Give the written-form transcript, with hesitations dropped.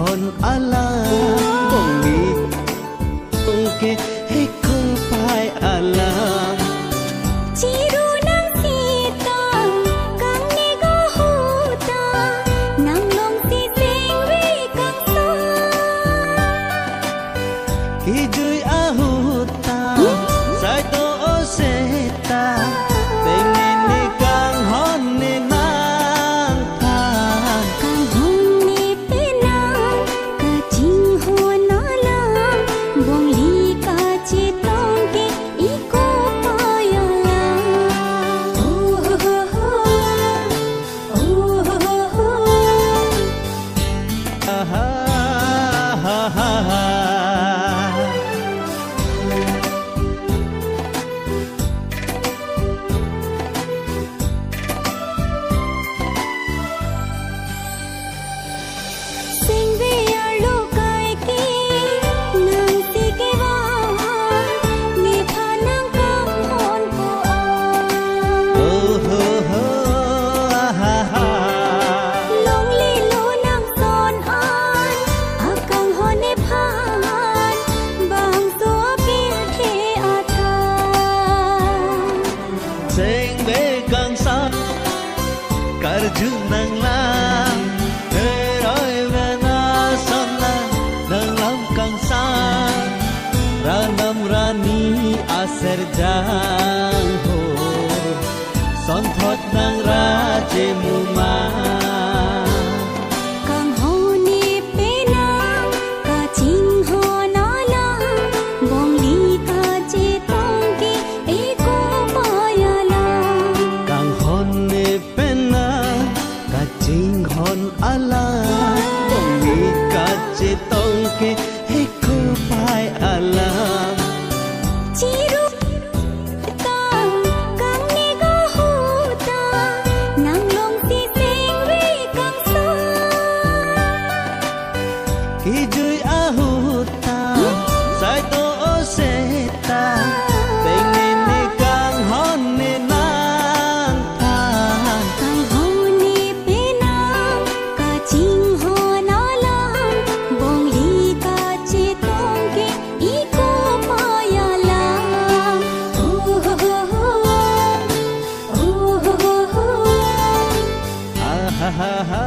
hon ala bongi ke he ko pai ala chiru nang sita kang ni go huta nang long si sing vi kang sa ki jui ahuta sai to o seta pengen ni kang hon ni nang pa kang hon ni pe nang ka ching ho na la bong li ka chi tong ki I ko pa ya la oh ho ho oh ho ho ha ha ha ha sing vi a lo kai ki nang ti ke wa ni pha nang kang hon ko a oh ho ho ha ha long li lo nang son an a kang hon ni pha bang so pi the a tha sing ve kang sa kar ju nang la he roi ve na son la nang lam kang sa ranam rani aser jang ho son thot nang ra je mu ma kang hon ni pe nang ka ching ho na la bong li ka chi tong ki I ko pa ya la kang hon ne pena ka ching hon ala bong ni ka che tong ke he ko pai ala chiru ta kang ni go huta nang long si sing vi kang sa ki jui ahuta sai to o seta pengen ni kang hon ni nang pa kang hon ni pe nang ka ching ho na la bong li ka chi tong ki I ko pa ya la oh ho ho oh ho ho ha ha ha